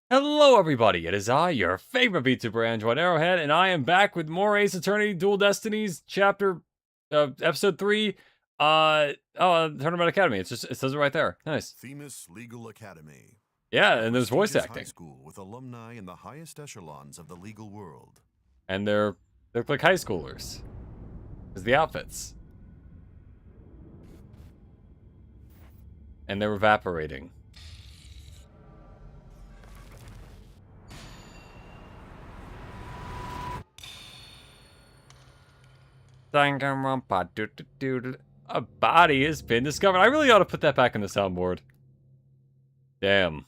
Hello everybody, it is I, your favorite VTuber Android Arrowhead, and I am back with more Ace Attorney Dual Destinies episode 3, Tournament Academy. It says it right there. Nice. Themis Legal Academy. Yeah, and there's voice Prestigious acting. high school with alumni in the highest echelons of the legal world. And they're like high schoolers. There's the outfits. And they're evaporating. A body has been discovered. I really ought to put that back in the soundboard. Damn.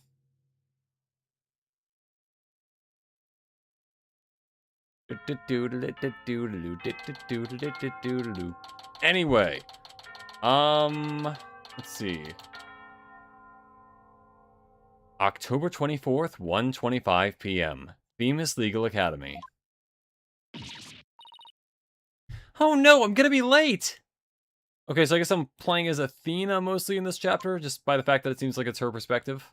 Anyway, let's see. October 24th, 1:25 p.m. Themis Legal Academy. Oh no, I'm gonna be late! Okay, so I guess I'm playing as Athena mostly in this chapter, just by the fact that it seems like it's her perspective.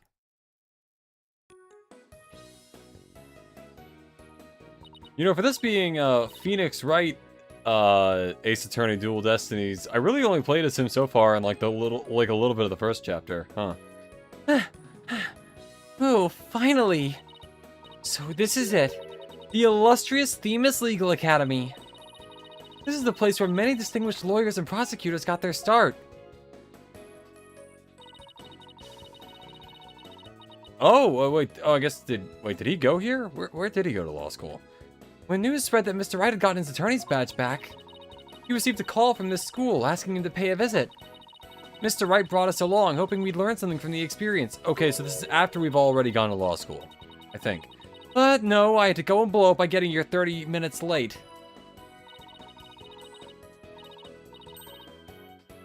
You know, for this being Phoenix Wright Ace Attorney Dual Destinies, I really only played as him so far in like a little bit of the first chapter, huh? Oh, finally! So this is it. The illustrious Themis Legal Academy. This is the place where many distinguished lawyers and prosecutors got their start. Oh, wait, I guess, did he go here? Where did he go to law school? When news spread that Mr. Wright had gotten his attorney's badge back, he received a call from this school asking him to pay a visit. Mr. Wright brought us along, hoping we'd learn something from the experience. Okay, so this is after we've already gone to law school, I think. But no, I had to go and blow up by getting here 30 minutes late.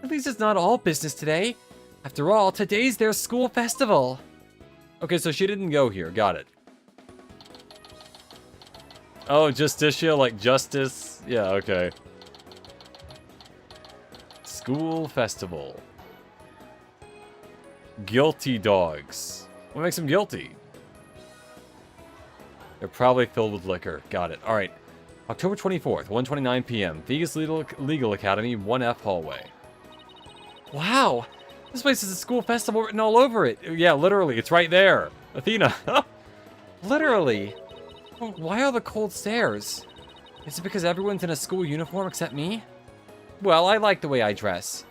At least it's not all business today. After all, today's their school festival. Okay, so she didn't go here. Got it. Oh, Justicia, like justice? Yeah, okay. School festival. Guilty dogs. What makes them guilty? They're probably filled with liquor. Got it. Alright. October 24th, 1:29 p.m. Themis Legal Academy, 1F hallway. Wow! This place has a school festival written all over it. Yeah, literally. It's right there. Athena. Literally. Why all the cold stares? Is it because everyone's in a school uniform except me? Well, I like the way I dress.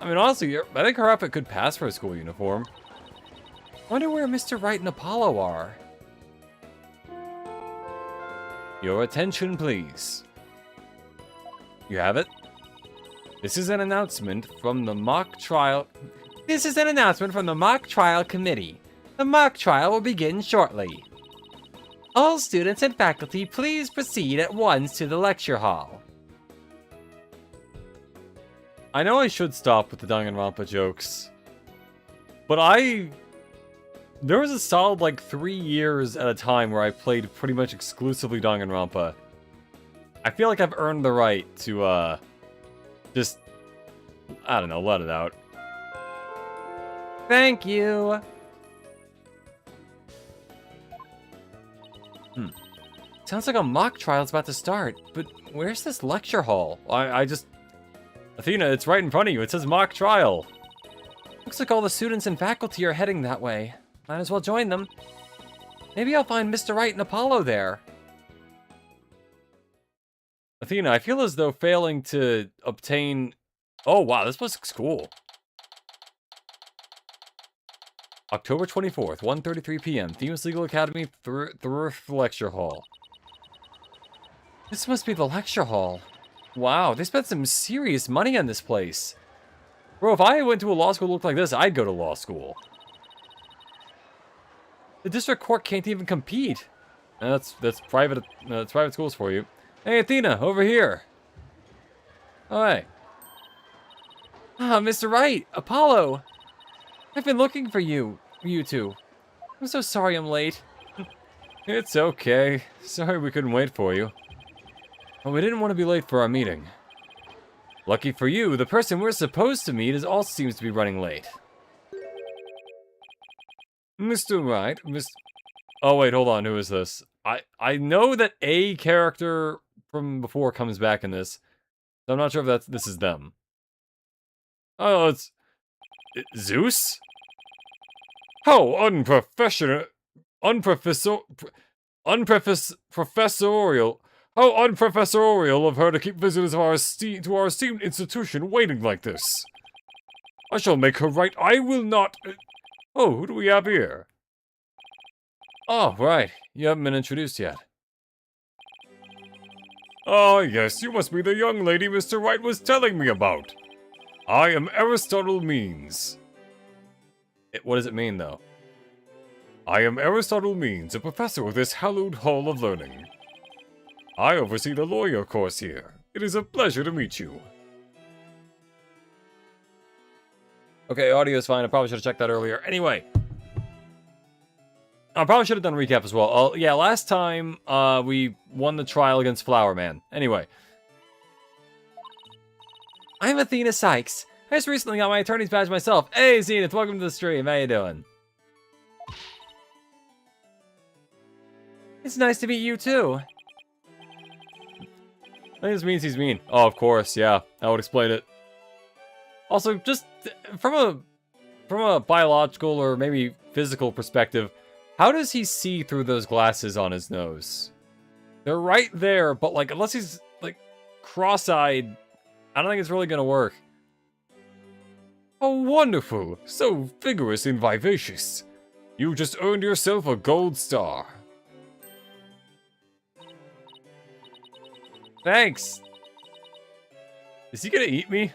I mean, honestly, I think her outfit could pass for a school uniform. Wonder where Mr. Wright and Apollo are. Your attention, please. You have it? This is an announcement from the mock trial... This is an announcement from the mock trial committee. The mock trial will begin shortly. All students and faculty, please proceed at once to the lecture hall. I know I should stop with the Danganronpa jokes, but there was a solid, like, 3 years at a time where I played pretty much exclusively Danganronpa. I feel like I've earned the right to, just, I don't know, let it out. Thank you. Sounds like a mock trial's about to start, but where's this lecture hall? Athena, it's right in front of you. It says mock trial. Looks like all the students and faculty are heading that way. Might as well join them. Maybe I'll find Mr. Wright and Apollo there. Athena, I feel as though failing to obtain... Oh, wow, this place looks cool. October 24th, 1:33 p.m. Themis Legal Academy, through lecture hall. This must be the lecture hall. Wow, they spent some serious money on this place. Bro, if I went to a law school that looked like this, I'd go to law school. The district court can't even compete. That's private schools for you. Hey, Athena, over here. Oh, hey. Ah, Mr. Wright, Apollo. I've been looking for you two. I'm so sorry I'm late. It's okay. Sorry we couldn't wait for you. Well, we didn't want to be late for our meeting. Lucky for you, the person we're supposed to meet also seems to be running late. Mr. Wright, Oh, wait, hold on. Who is this? I know that a character from before comes back in this. So I'm not sure if this is them. Oh, it's Zeus? How unprofessional, unprofessor, professorial. How unprofessorial of her to keep visitors of our esteemed institution waiting like this. I shall make her right. I will not. Oh, who do we have here? Oh, right. You haven't been introduced yet. Ah, yes, you must be the young lady Mr. Wright was telling me about. I am Aristotle Means. What does it mean, though? I am Aristotle Means, a professor of this hallowed hall of learning. I oversee the lawyer course here. It is a pleasure to meet you. Okay, audio's fine. I probably should have checked that earlier. Anyway. I probably should have done a recap as well. Yeah, last time, we won the trial against Flower Man. Anyway. I'm Athena Sykes. I just recently got my attorney's badge myself. Hey, Zenith, welcome to the stream. How you doing? It's nice to meet you, too. I think this means he's mean. Oh, of course, yeah. I would explain it. Also, just from a biological or maybe physical perspective, how does he see through those glasses on his nose? They're right there, but like unless he's like cross-eyed, I don't think it's really gonna work. Oh, wonderful! So vigorous and vivacious. You just earned yourself a gold star. Thanks. Is he gonna eat me?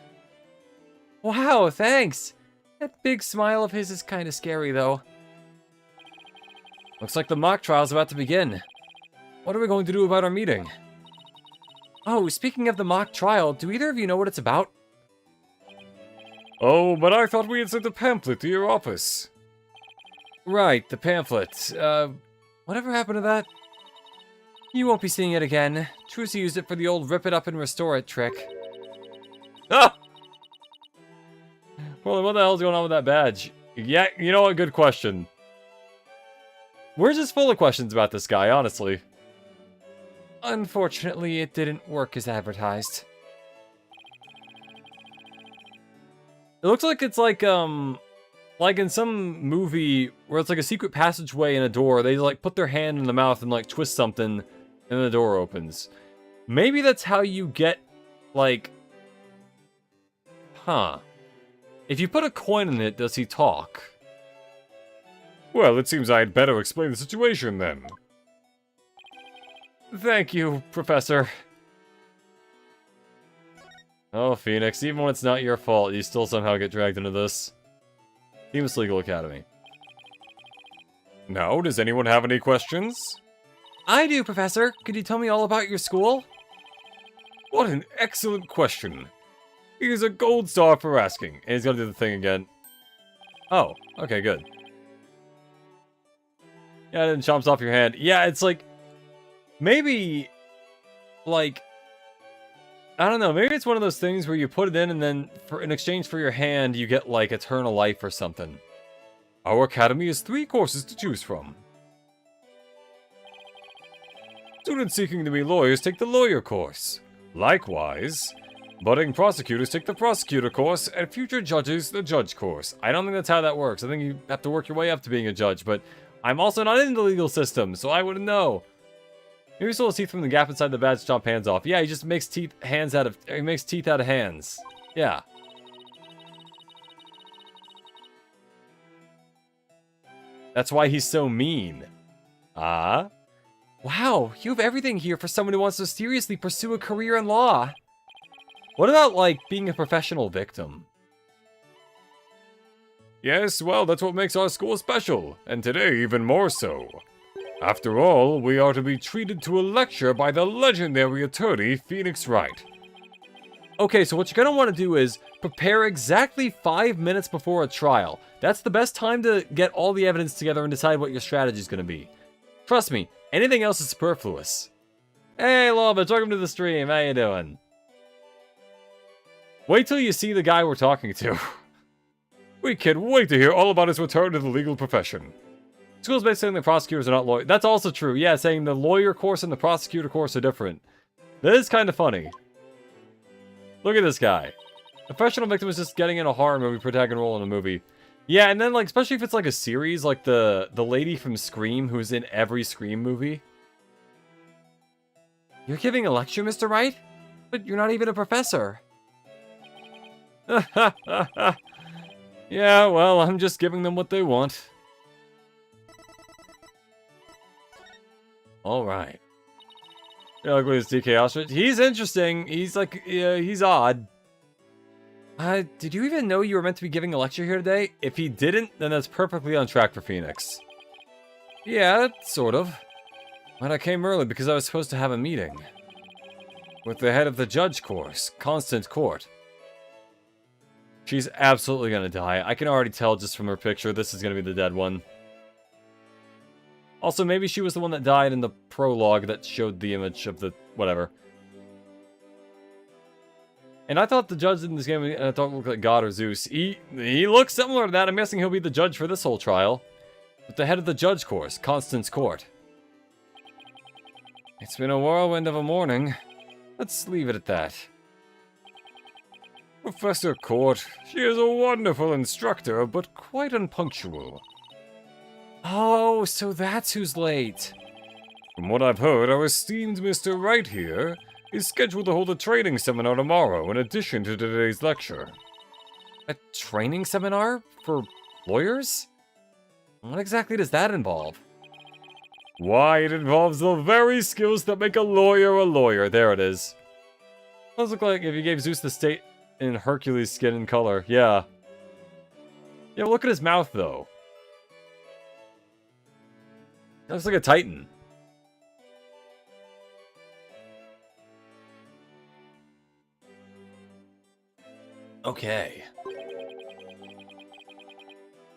Wow, thanks. That big smile of his is kind of scary, though. Looks like the mock trial's about to begin. What are we going to do about our meeting? Oh, speaking of the mock trial, do either of you know what it's about? Oh, but I thought we had sent a pamphlet to your office. Right, the pamphlet. Whatever happened to that? You won't be seeing it again. Trucy used it for the old rip it up and restore it trick. Ah! Well, what the hell's going on with that badge? Yeah, you know what? Good question. We're just full of questions about this guy, honestly. Unfortunately, it didn't work as advertised. It looks like it's like in some movie where it's like a secret passageway in a door. They like put their hand in the mouth and like twist something, and the door opens. Maybe that's how you get, like... Huh. If you put a coin in it, does he talk? Well, it seems I'd better explain the situation then. Thank you, Professor. Oh, Phoenix, even when it's not your fault, you still somehow get dragged into this. Themis Legal Academy. Now, does anyone have any questions? I do, Professor. Could you tell me all about your school? What an excellent question. Here's a gold star for asking. And he's gonna do the thing again. Oh, okay, good. Yeah, and then chomps off your hand. Yeah, it's like... Maybe... Like... I don't know, maybe it's one of those things where you put it in and then in exchange for your hand, you get like eternal life or something. Our academy has 3 courses to choose from. Students seeking to be lawyers take the lawyer course. Likewise, budding prosecutors take the prosecutor course, and future judges the judge course. I don't think that's how that works. I think you have to work your way up to being a judge, but I'm also not in the legal system, so I wouldn't know. Maybe so we'll see from the gap inside the badge to chomp hands off. Yeah, he just makes teeth out of hands. Yeah. That's why he's so mean. Ah? Wow, you have everything here for someone who wants to seriously pursue a career in law. What about, like, being a professional victim? Yes, well, that's what makes our school special, and today even more so. After all, we are to be treated to a lecture by the legendary attorney, Phoenix Wright. Okay, so what you're gonna want to do is prepare exactly 5 minutes before a trial. That's the best time to get all the evidence together and decide what your strategy is gonna be. Trust me, anything else is superfluous. Hey, Lobit, welcome to the stream. How you doing? Wait till you see the guy we're talking to. We can't wait to hear all about his return to the legal profession. School's basically saying the prosecutors are not lawyers. That's also true. Yeah, saying the lawyer course and the prosecutor course are different. That is kind of funny. Look at this guy. A professional victim is just getting in a horror movie protagonist role in a movie. Yeah, and then, like, especially if it's like a series, like the lady from Scream who's in every Scream movie. You're giving a lecture, Mr. Wright? But you're not even a professor. Yeah, well, I'm just giving them what they want. Alright. Yeah, look at this DK Ostrich. He's interesting. He's like, yeah, he's odd. Did you even know you were meant to be giving a lecture here today? If he didn't, then that's perfectly on track for Phoenix. Yeah, sort of. But I came early because I was supposed to have a meeting. With the head of the judge course, Constant Court. She's absolutely gonna die. I can already tell just from her picture this is gonna be the dead one. Also, maybe she was the one that died in the prologue that showed the image of the whatever. And I thought the judge in this game, I thought looked like God or Zeus. He looks similar to that. I'm guessing he'll be the judge for this whole trial. With the head of the judge course, Constance Court. It's been a whirlwind of a morning. Let's leave it at that. Professor Court, she is a wonderful instructor, but quite unpunctual. Oh, so that's who's late. From what I've heard, our esteemed Mr. Wright here is scheduled to hold a training seminar tomorrow in addition to today's lecture. A training seminar? For lawyers? What exactly does that involve? Why, it involves the very skills that make a lawyer. There it is. Does look like if you gave Zeus the state in Hercules' skin and color. Yeah. Yeah, look at his mouth, though. That looks like a Titan. Okay.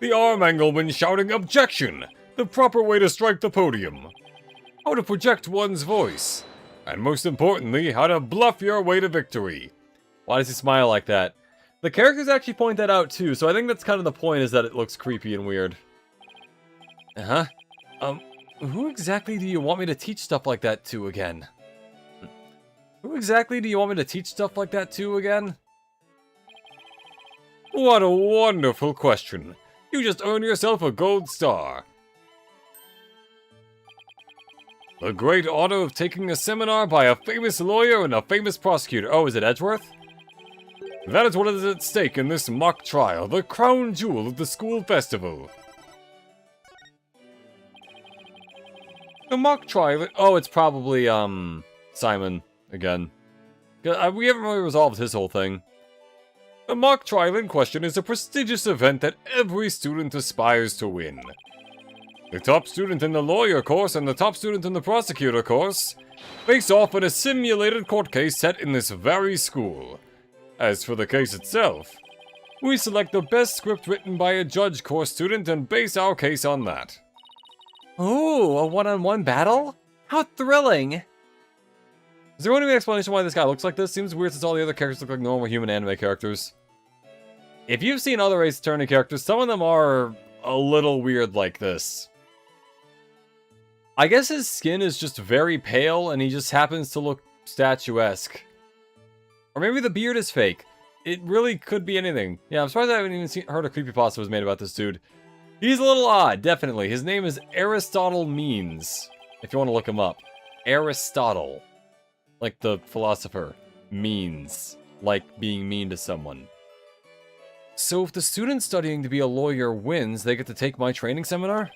The arm angle when shouting objection. The proper way to strike the podium. How to project one's voice. And most importantly, how to bluff your way to victory. Why does he smile like that? The characters actually point that out too, so I think that's kind of the point, is that it looks creepy and weird. Uh-huh. Who exactly do you want me to teach stuff like that to again? Who exactly do you want me to teach stuff like that to again? What a wonderful question. You just earned yourself a gold star. The great honor of taking a seminar by a famous lawyer and a famous prosecutor. Oh, is it Edgeworth? That is what is at stake in this mock trial, the crown jewel of the school festival. The mock trial... Oh, it's probably, Simon, again. We haven't really resolved his whole thing. The mock trial in question is a prestigious event that every student aspires to win. The top student in the lawyer course and the top student in the prosecutor course face off in a simulated court case set in this very school. As for the case itself, we select the best script written by a judge course student and base our case on that. Ooh, a one-on-one battle? How thrilling! Is there any explanation why this guy looks like this? Seems weird since all the other characters look like normal human anime characters. If you've seen other Ace Attorney characters, some of them are a little weird like this. I guess his skin is just very pale and he just happens to look statuesque. Or maybe the beard is fake. It really could be anything. Yeah, I'm surprised I haven't even heard a creepypasta was made about this dude. He's a little odd, definitely. His name is Aristotle Means, if you want to look him up. Aristotle. Like the philosopher. Means. Like being mean to someone. So if the student studying to be a lawyer wins, they get to take my training seminar?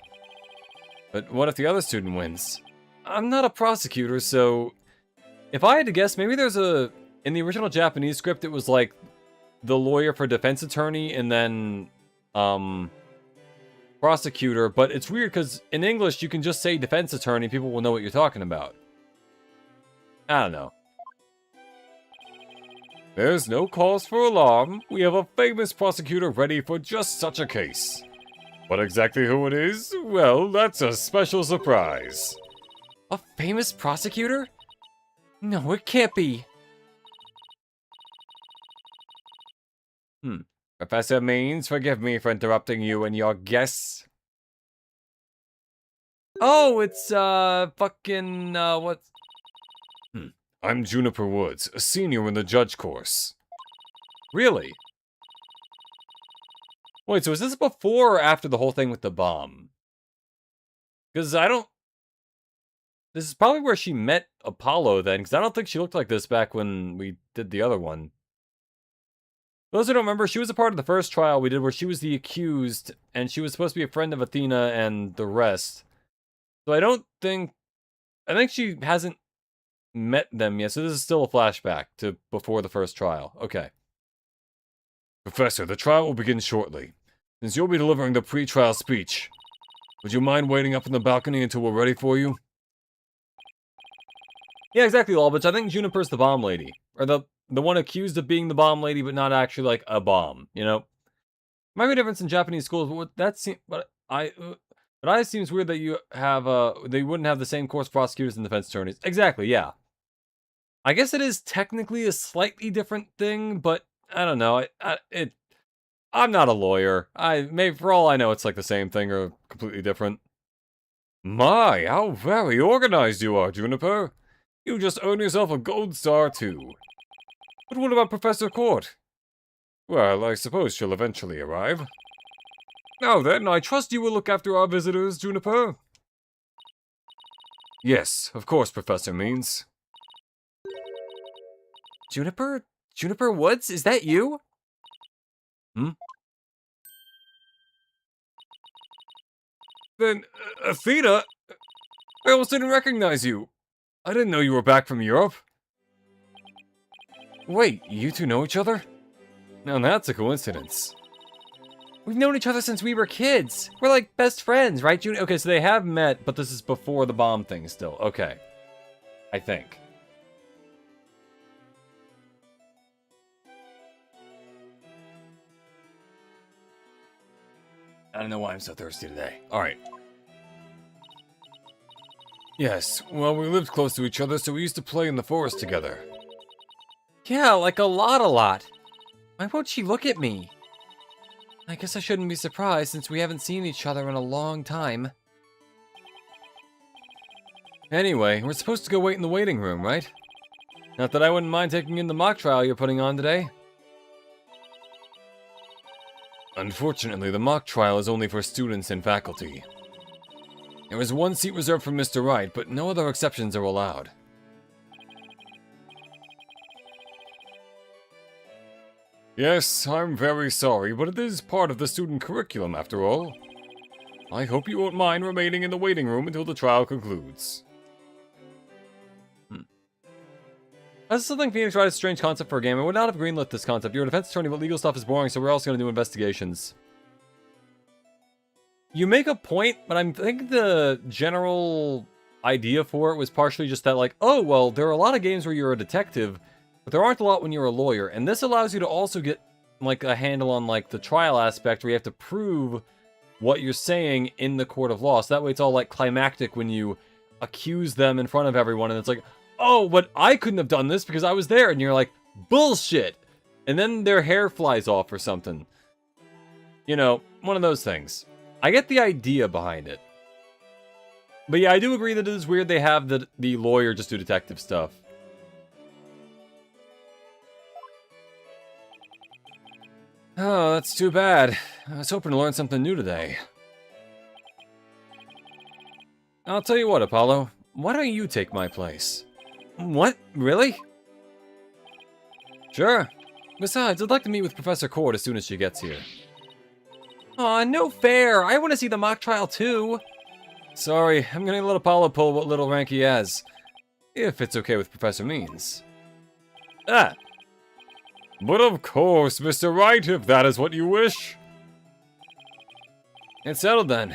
But what if the other student wins? I'm not a prosecutor, so... If I had to guess, maybe there's a... In the original Japanese script, it was like the lawyer for defense attorney and then prosecutor, but it's weird because in English you can just say defense attorney, people will know what you're talking about. I don't know. There's no cause for alarm. We have a famous prosecutor ready for just such a case. What exactly who it is? Well, that's a special surprise. A famous prosecutor? No, it can't be. Professor Means, forgive me for interrupting you and your guests. Oh, it's, fucking, what's... I'm Juniper Woods, a senior in the judge course. Really? Wait, so is this before or after the whole thing with the bomb? Because I don't... This is probably where she met Apollo then, because I don't think she looked like this back when we did the other one. Those who don't remember, she was a part of the first trial we did where she was the accused, and she was supposed to be a friend of Athena and the rest. So I don't think... I think she hasn't met them yet, so this is still a flashback to before the first trial. Okay. Professor, the trial will begin shortly. Since you'll be delivering the pre-trial speech, would you mind waiting up in the balcony until we're ready for you? Yeah, exactly, Lolbitch. I think Juniper's the bomb lady. Or the one accused of being the bomb lady, but not actually, like, a bomb, you know? Might be a difference in Japanese schools, but what that seems... But it seems weird that you have, they wouldn't have the same course prosecutors and defense attorneys. Exactly, yeah. I guess it is technically a slightly different thing, but I don't know. I'm not a lawyer. For all I know, it's like the same thing or completely different. My, how very organized you are, Juniper. You just earned yourself a gold star, too. But what about Professor Court? Well, I suppose she'll eventually arrive. Now then, I trust you will look after our visitors, Juniper. Yes, of course, Professor Means. Juniper? Juniper Woods? Is that you? Then, Athena, I almost didn't recognize you. I didn't know you were back from Europe. Wait, you two know each other? Now that's a coincidence. We've known each other since we were kids. We're like best friends, right, Juniper? Okay, so they have met, but this is before the bomb thing still. Okay. I think. I don't know why I'm so thirsty today. Alright. Yes, well, we lived close to each other, so we used to play in the forest together. Yeah, like a lot. Why won't she look at me? I guess I shouldn't be surprised since we haven't seen each other in a long time. Anyway, we're supposed to go wait in the waiting room, right? Not that I wouldn't mind taking in the mock trial you're putting on today. Unfortunately, the mock trial is only for students and faculty. There is one seat reserved for Mr. Wright, but no other exceptions are allowed. Yes, I'm very sorry, but it is part of the student curriculum after all. I hope you won't mind remaining in the waiting room until the trial concludes. I still think Phoenix Wright is a strange concept for a game. I would not have greenlit this concept. You're a defense attorney, but legal stuff is boring, so we're also going to do investigations. You make a point, but I think the general idea for it was partially just that, like, oh, well, there are a lot of games where you're a detective, but there aren't a lot when you're a lawyer. And this allows you to also get, like, a handle on, like, the trial aspect where you have to prove what you're saying in the court of law. So that way it's all, like, climactic when you accuse them in front of everyone, and it's like, oh, but I couldn't have done this because I was there. And you're like, bullshit. And then their hair flies off or something. You know, one of those things. I get the idea behind it. But yeah, I do agree that it is weird they have the lawyer just do detective stuff. Oh, that's too bad. I was hoping to learn something new today. I'll tell you what, Apollo. Why don't you take my place? What? Really? Sure. Besides, I'd like to meet with Professor Court as soon as she gets here. Aw, no fair. I want to see the mock trial too. Sorry, I'm gonna let Apollo pull what little rank he has. If it's okay with Professor Means. Ah! But of course, Mr. Wright, if that is what you wish. It's settled then.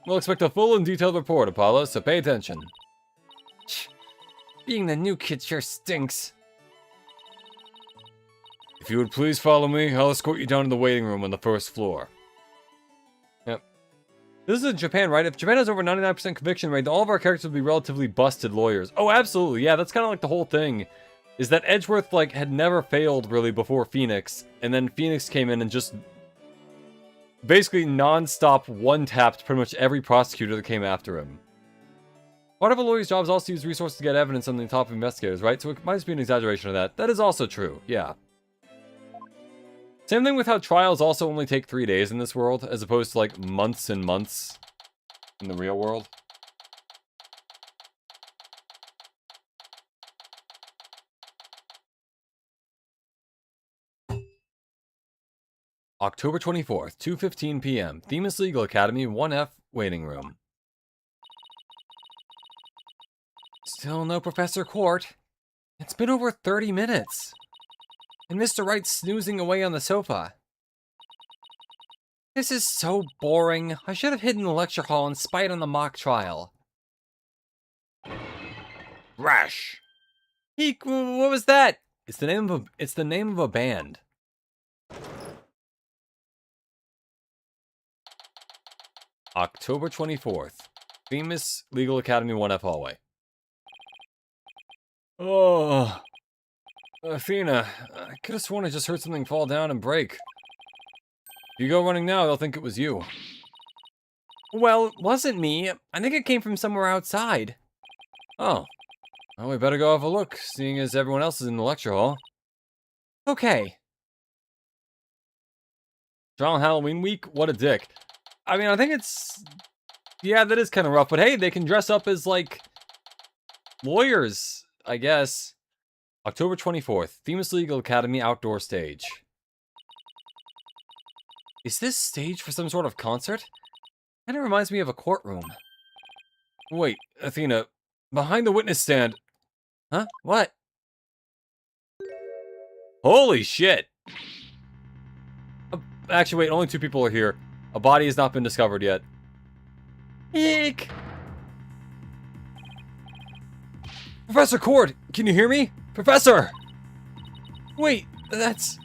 We'll expect a full and detailed report, Apollo, so pay attention. Being the new kid sure stinks. If you would please follow me, I'll escort you down to the waiting room on the first floor. Yep. This is in Japan, right? If Japan has over 99% conviction rate, all of our characters would be relatively busted lawyers. Oh, absolutely. Yeah, that's kind of like the whole thing. Is that Edgeworth, like, had never failed, really, before Phoenix. And then Phoenix came in and just basically non-stop one-tapped pretty much every prosecutor that came after him. Part of a lawyer's job is also to use resources to get evidence on the top of investigators, right? So it might just be an exaggeration of that. That is also true, yeah. Same thing with how trials also only take 3 days in this world, as opposed to like months and months in the real world. October 24th, 2:15 p.m. Themis Legal Academy, 1F, waiting room. Still no Professor Court. It's been over 30 minutes. And Mr. Wright's snoozing away on the sofa. This is so boring. I should have hidden the lecture hall and spied on the mock trial. Rash. Eek, what was that? It's the name of a band. October 24th. Themis Legal Academy 1F hallway. Oh, Athena, I could have sworn I just heard something fall down and break. If you go running now, they'll think it was you. Well, it wasn't me. I think it came from somewhere outside. Oh. Well, we better go have a look, seeing as everyone else is in the lecture hall. Okay. John Halloween week? What a dick. I mean, I think it's... Yeah, that is kind of rough, but hey, they can dress up as, like, lawyers, I guess. October 24th, Themis Legal Academy outdoor stage. Is this stage for some sort of concert? Kinda reminds me of a courtroom. Wait, Athena, behind the witness stand... Huh? What? Holy shit! Actually, wait, only 2 people are here. A body has not been discovered yet. Eek! Professor Cord, can you hear me? Professor! Wait, that's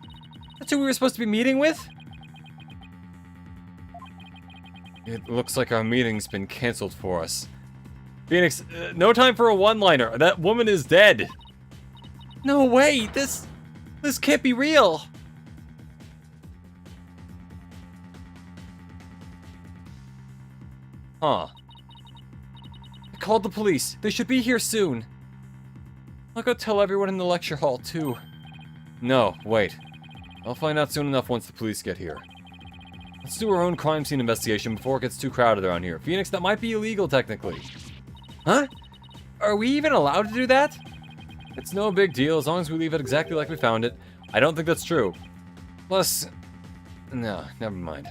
who we were supposed to be meeting with? It looks like our meeting's been canceled for us. Phoenix, no time for a one-liner. That woman is dead. No way, this can't be real. Huh. I called the police. They should be here soon. I'll go tell everyone in the lecture hall, too. No, wait. I'll find out soon enough once the police get here. Let's do our own crime scene investigation before it gets too crowded around here. Phoenix, that might be illegal, technically. Huh? Are we even allowed to do that? It's no big deal as long as we leave it exactly like we found it. I don't think that's true. Plus... No, never mind.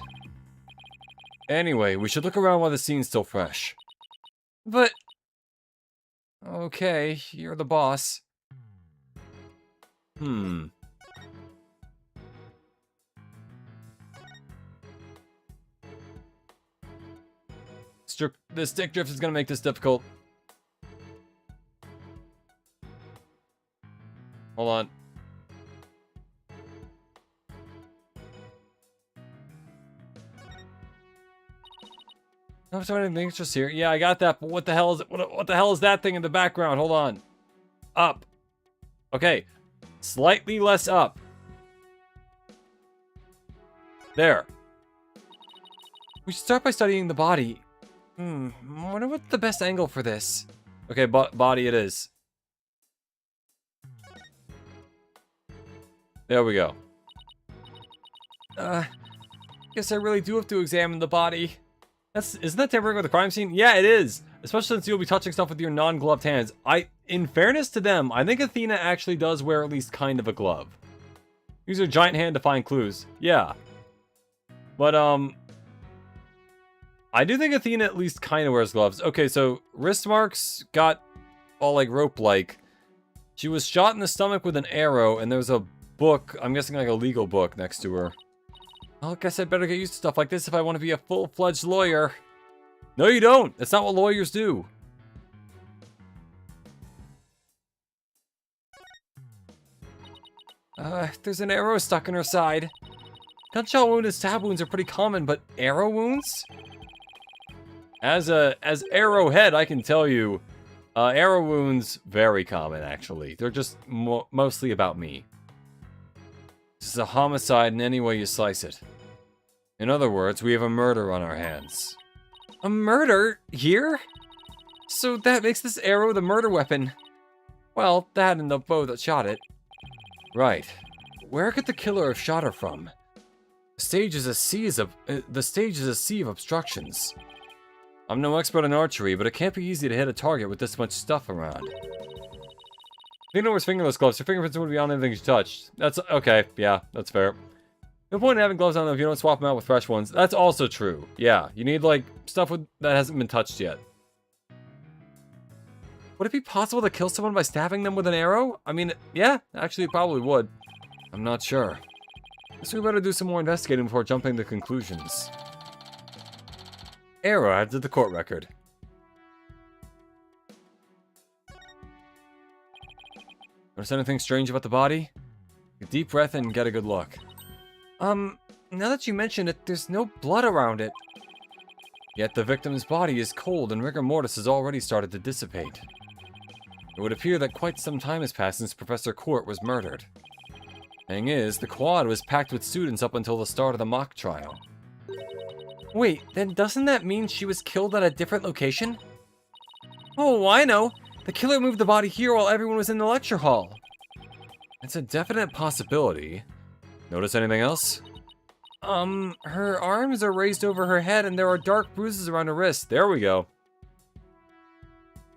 Anyway, we should look around while the scene's still fresh. But... Okay, you're the boss. The stick drift is gonna make this difficult. Hold on. I'm sorry, anything extras here. Yeah, I got that, but what the hell is it? What the hell is that thing in the background? Hold on. Up. Okay. Slightly less up. There. We should start by studying the body. I wonder what's the best angle for this. Okay, body it is. There we go. Guess I really do have to examine the body. Isn't that tampering with the crime scene? Yeah, it is. Especially since you'll be touching stuff with your non-gloved hands. In fairness to them, I think Athena actually does wear at least kind of a glove. Use her giant hand to find clues. Yeah. But, I do think Athena at least kind of wears gloves. Okay, so wrist marks got all like rope-like. She was shot in the stomach with an arrow, and there's a book, I'm guessing like a legal book next to her. Well, I guess I better get used to stuff like this if I want to be a full-fledged lawyer. No, you don't. That's not what lawyers do. There's an arrow stuck in her side. Gunshot wound and stab wounds are pretty common, but arrow wounds? As Arrowhead, I can tell you, arrow wounds, very common, actually. They're just mostly about me. This is a homicide in any way you slice it. In other words, we have a murder on our hands. A murder? Here? So that makes this arrow the murder weapon. Well, that and the bow that shot it. Right. Where could the killer have shot her from? The stage is a sea of obstructions. I'm no expert in archery, but it can't be easy to hit a target with this much stuff around. Athena wears fingerless gloves. Her fingerprints would be on anything she touched. That's okay. Yeah, that's fair. No point in having gloves on them if you don't swap them out with fresh ones. That's also true. Yeah, you need, like, stuff that hasn't been touched yet. Would it be possible to kill someone by stabbing them with an arrow? I mean, yeah, actually it probably would. I'm not sure. Guess we better do some more investigating before jumping to conclusions. Arrow added to the court record. Notice anything strange about the body? Take a deep breath and get a good look. Now that you mention it, there's no blood around it. Yet the victim's body is cold and rigor mortis has already started to dissipate. It would appear that quite some time has passed since Professor Court was murdered. Thing is, the quad was packed with students up until the start of the mock trial. Wait, then doesn't that mean she was killed at a different location? Oh, I know! The killer moved the body here while everyone was in the lecture hall. It's a definite possibility. Notice anything else? Her arms are raised over her head and there are dark bruises around her wrist. There we go.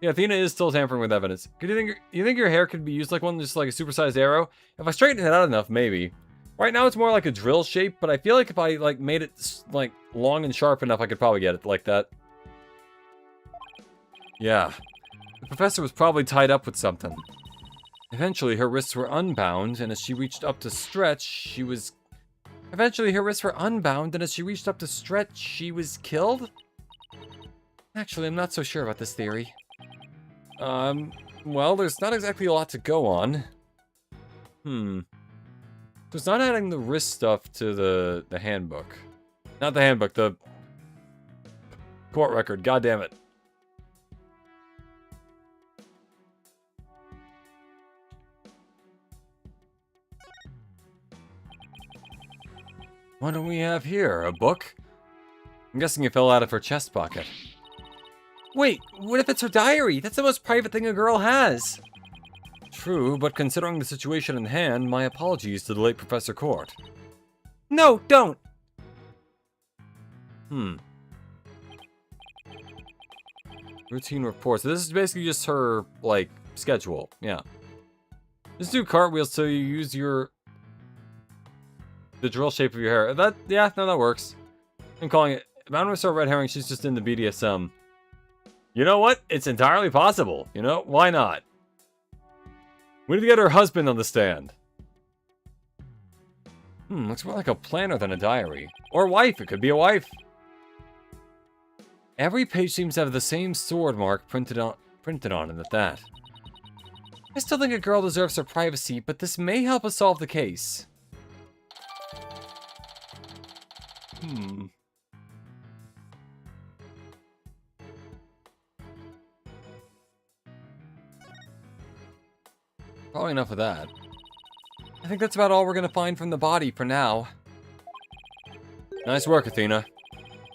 Yeah, Athena is still tampering with evidence. You think your hair could be used like one, just like a supersized arrow? If I straighten it out enough, maybe. Right now it's more like a drill shape, but I feel like if I like made it like long and sharp enough, I could probably get it like that. Yeah. The professor was probably tied up with something. Eventually her wrists were unbound, and as she reached up to stretch, she was killed? Actually, I'm not so sure about this theory. Well, there's not exactly a lot to go on. So it's not adding the wrist stuff to the handbook. Not the handbook, the court record, god damn it. What do we have here? A book? I'm guessing it fell out of her chest pocket. Wait, what if it's her diary? That's the most private thing a girl has. True, but considering the situation in hand, my apologies to the late Professor Court. No, don't! Routine reports. So this is basically just her, like, schedule. Yeah. Just do cartwheels so you use the drill shape of your hair. Yeah, no, that works. I'm calling it. If I'm gonna start red herring, she's just in the BDSM. You know what? It's entirely possible. You know, why not? We need to get her husband on the stand. Looks more like a planner than a diary. Or wife, it could be a wife. Every page seems to have the same sword mark printed on it at that. I still think a girl deserves her privacy, but this may help us solve the case. Probably enough of that. I think that's about all we're gonna find from the body for now. Nice work, Athena.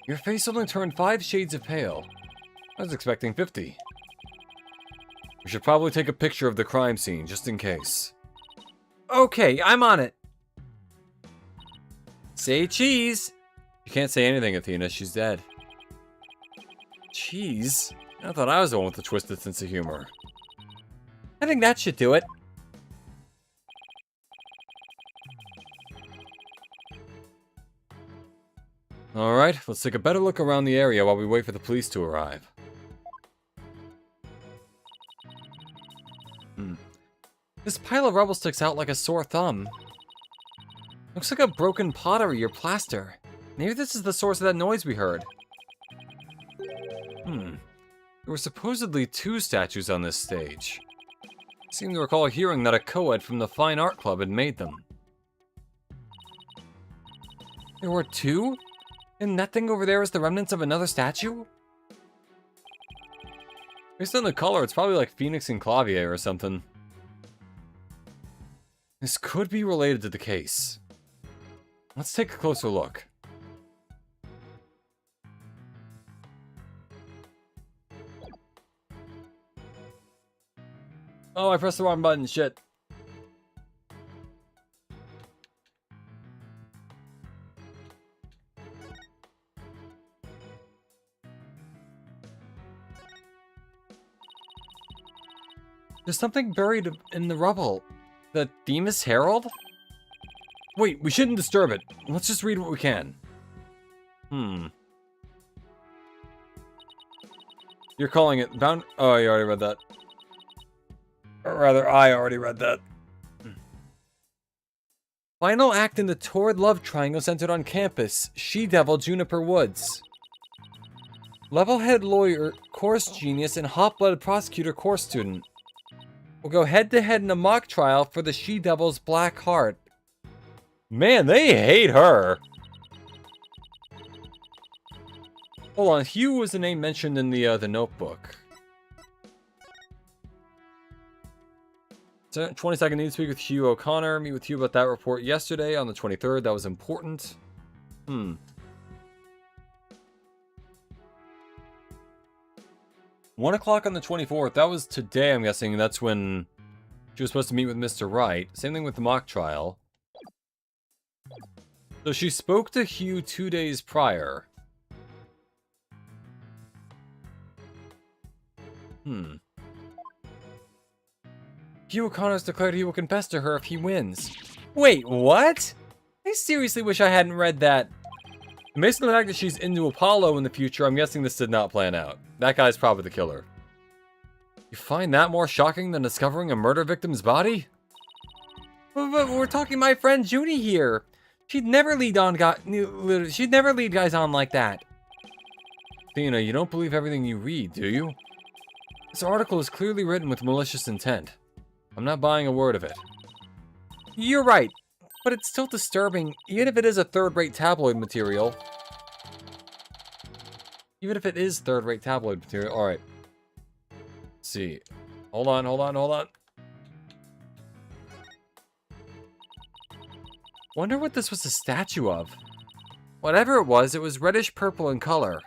Your face only turned 5 shades of pale. I was expecting 50. We should probably take a picture of the crime scene, just in case. Okay, I'm on it. Say cheese. You can't say anything, Athena. She's dead. Cheese? I thought I was the one with the twisted sense of humor. I think that should do it. Alright, let's take a better look around the area while we wait for the police to arrive. This pile of rubble sticks out like a sore thumb. Looks like a broken pottery or plaster. Maybe this is the source of that noise we heard. There were supposedly 2 statues on this stage. I seem to recall hearing that a co-ed from the Fine Art Club had made them. There were 2? And that thing over there is the remnants of another statue? Based on the color, it's probably like Phoenix and Clavier or something. This could be related to the case. Let's take a closer look. Oh, I pressed the wrong button. Shit. There's something buried in the rubble. The Demas Herald? Wait, we shouldn't disturb it. Let's just read what we can. You're calling it bound... Oh, you already read that. Or rather, I already read that. Final act in the torrid love triangle centered on campus. She-devil Juniper Woods. Level-head lawyer, course genius, and hot-blooded prosecutor course student. We'll go head-to-head in a mock trial for the She-Devil's Black Heart. Man, they hate her. Hold on, Hugh was the name mentioned in the notebook. So, 22nd, need to speak with Hugh O'Connor. Meet with Hugh about that report yesterday on the 23rd. That was important. 1 o'clock on the 24th. That was today, I'm guessing. That's when she was supposed to meet with Mr. Wright. Same thing with the mock trial. So she spoke to Hugh 2 days prior. Hugh O'Connor's declared he will confess to her if he wins. Wait, what? I seriously wish I hadn't read that. Based on the fact that she's into Apollo in the future, I'm guessing this did not plan out. That guy's probably the killer. You find that more shocking than discovering a murder victim's body? But we're talking my friend Junie here. She'd never lead guys on like that. Athena, you don't believe everything you read, do you? This article is clearly written with malicious intent. I'm not buying a word of it. You're right, but it's still disturbing, even if it is a third-rate tabloid material. Even if it is third-rate tabloid material. Alright. Let's see. Hold on. Wonder what this was a statue of. Whatever it was reddish-purple in color.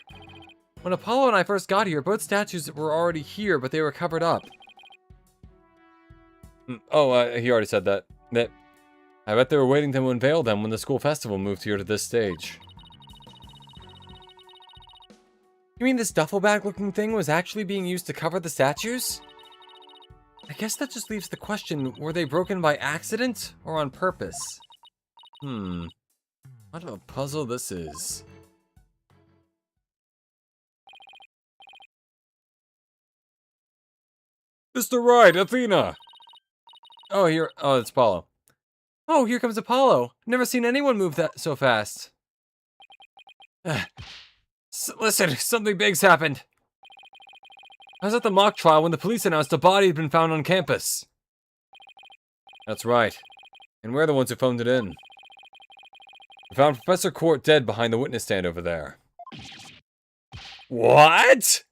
When Apollo and I first got here, both statues were already here, but they were covered up. Oh, he already said that. I bet they were waiting to unveil them when the school festival moved here to this stage. You mean this duffel bag looking thing was actually being used to cover the statues? I guess that just leaves the question, were they broken by accident or on purpose? What a puzzle this is. Mr. Wright, Athena! Oh, it's Apollo. Oh, here comes Apollo. Never seen anyone move that so fast. Listen, something big's happened. I was at the mock trial when the police announced a body had been found on campus. That's right. And we're the ones who phoned it in. We found Professor Court dead behind the witness stand over there. What?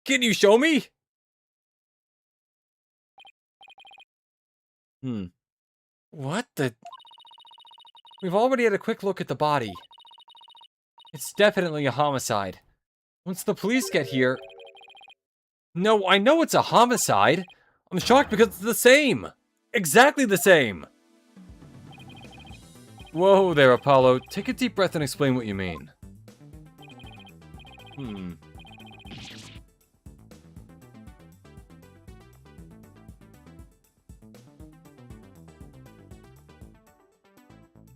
Can you show me? What the? We've already had a quick look at the body. It's definitely a homicide. Once the police get here... No, I know it's a homicide. I'm shocked because it's the same. Exactly the same. Whoa there, Apollo. Take a deep breath and explain what you mean.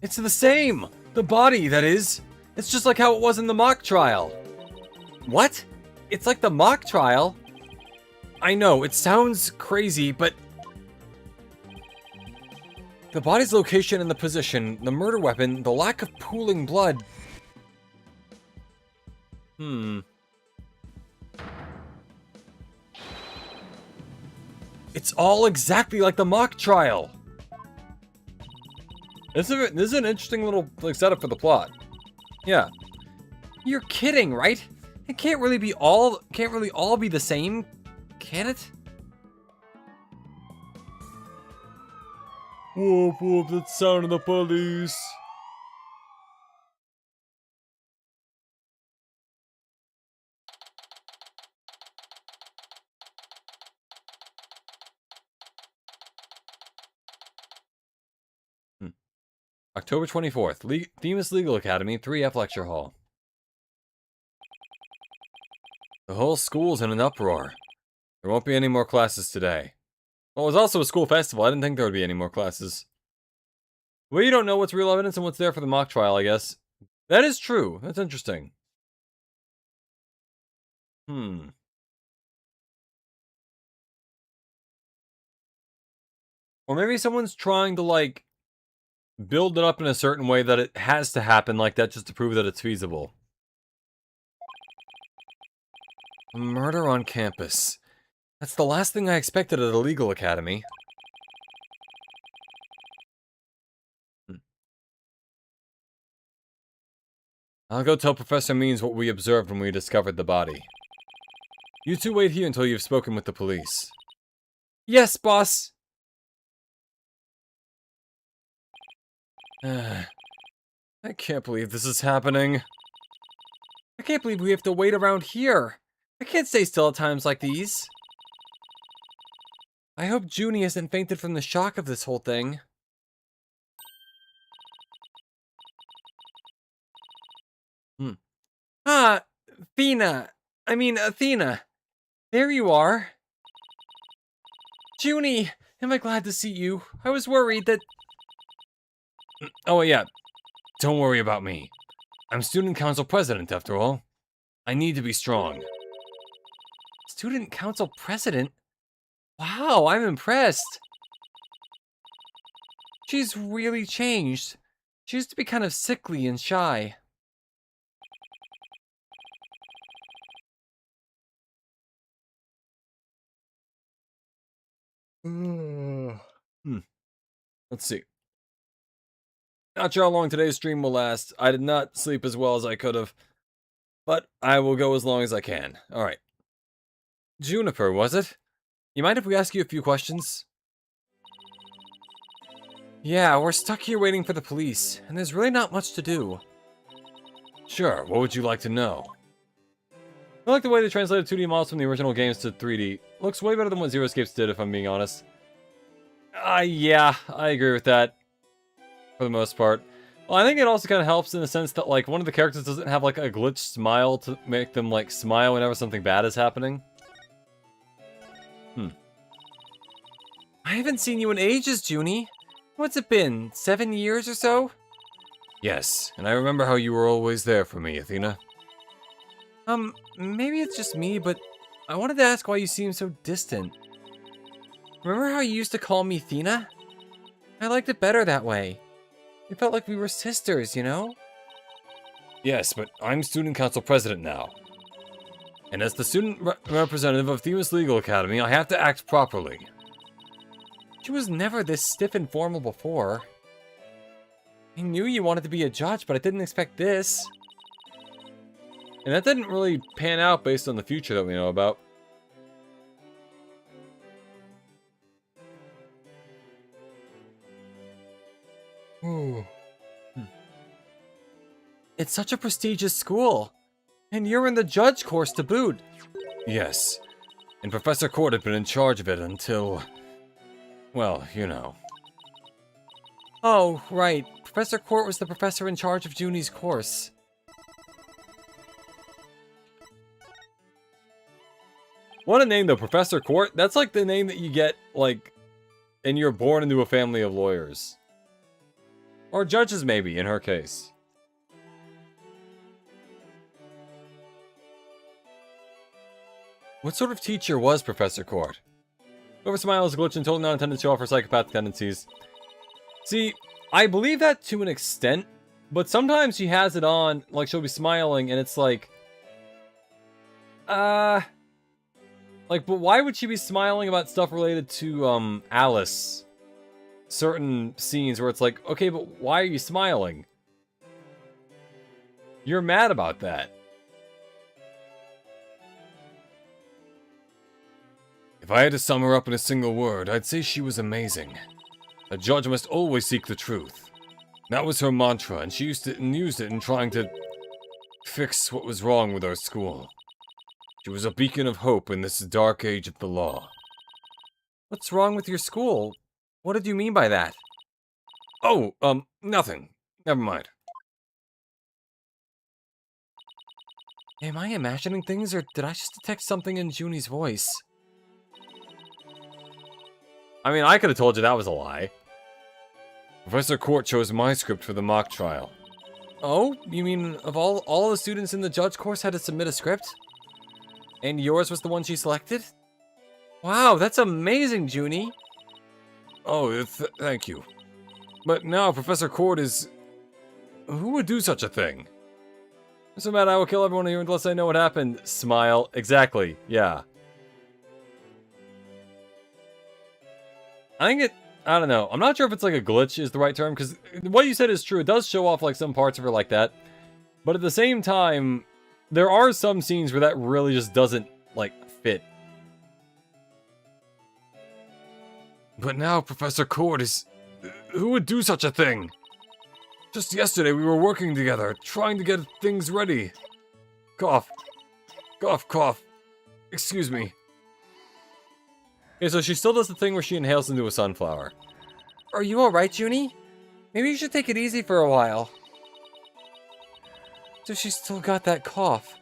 It's the same! The body, that is. It's just like how it was in the mock trial. What? It's like the mock trial? I know, it sounds crazy, but... The body's location and the position, the murder weapon, the lack of pooling blood... It's all exactly like the mock trial! This is an interesting little setup for the plot. Yeah. You're kidding, right? It can't really all be the same, can it? Whoop whoop, that's the sound of the police. October 24th, Themis Legal Academy, 3F Lecture Hall. The whole school's in an uproar. There won't be any more classes today. Well, it was also a school festival. I didn't think there would be any more classes. Well, you don't know what's real evidence and what's there for the mock trial, I guess. That is true. That's interesting. Or maybe someone's trying to, like, build it up in a certain way that it has to happen like that just to prove that it's feasible. Murder on campus. That's the last thing I expected at a legal academy. I'll go tell Professor Means what we observed when we discovered the body. You two wait here until you've spoken with the police. Yes, boss! I can't believe this is happening. I can't believe we have to wait around here. I can't stay still at times like these. I hope Junie hasn't fainted from the shock of this whole thing. Ah, Athena. There you are. Junie, am I glad to see you? I was worried that... Oh, yeah. Don't worry about me. I'm student council president, after all. I need to be strong. Student council president? Wow, I'm impressed. She's really changed. She used to be kind of sickly and shy. Let's see. Not sure how long today's stream will last. I did not sleep as well as I could have. But I will go as long as I can. Alright. Juniper, was it? You mind if we ask you a few questions? Yeah, we're stuck here waiting for the police, and there's really not much to do. Sure, what would you like to know? I like the way they translated 2D models from the original games to 3D. Looks way better than what Zero Escapes did, if I'm being honest. Yeah, I agree with that. For the most part. Well, I think it also kind of helps in the sense that, like, one of the characters doesn't have, like, a glitched smile to make them, like, smile whenever something bad is happening. I haven't seen you in ages, Junie. What's it been, 7 years or so? Yes, and I remember how you were always there for me, Athena. Maybe it's just me, but I wanted to ask why you seem so distant. Remember how you used to call me Athena? I liked it better that way. It felt like we were sisters, you know? Yes, but I'm student council president now. And as the student representative of Themis Legal Academy, I have to act properly. She was never this stiff and formal before. I knew you wanted to be a judge, but I didn't expect this. And that didn't really pan out based on the future that we know about. It's such a prestigious school. And you're in the judge course to boot. Yes. And Professor Court had been in charge of it until... well, you know. Oh, right. Professor Court was the professor in charge of Junie's course. What a name, though, Professor Court. That's like the name that you get, like, and you're born into a family of lawyers. Or judges, maybe, in her case. What sort of teacher was Professor Court? Whoever smile is a glitch and totally not intended to show off her psychopathic tendencies. See, I believe that to an extent, but sometimes she has it on, like she'll be smiling, and it's like... Like, but why would she be smiling about stuff related to, Alice? Certain scenes where it's like, okay, but why are you smiling? You're mad about that. If I had to sum her up in a single word, I'd say she was amazing. A judge must always seek the truth. That was her mantra, and she used it in trying to fix what was wrong with our school. She was a beacon of hope in this dark age of the law. What's wrong with your school? What did you mean by that? Oh, nothing. Never mind. Am I imagining things, or did I just detect something in Junie's voice? I mean, I could have told you that was a lie. Professor Court chose my script for the mock trial. Oh? You mean of all the students in the judge course had to submit a script? And yours was the one she selected? Wow, that's amazing, Junie. Oh, thank you. But now Professor Court is... Who would do such a thing? So mad I will kill everyone here unless I know what happened. Smile. Exactly. Yeah. I don't know. I'm not sure if it's like a glitch is the right term, because what you said is true. It does show off like some parts of her like that. But at the same time, there are some scenes where that really just doesn't, like, fit. But now Professor Court is... Who would do such a thing? Just yesterday we were working together, trying to get things ready. Cough. Cough, cough. Excuse me. Okay, so she still does the thing where she inhales into a sunflower. Are you alright, Junie? Maybe you should take it easy for a while. So she's still got that cough.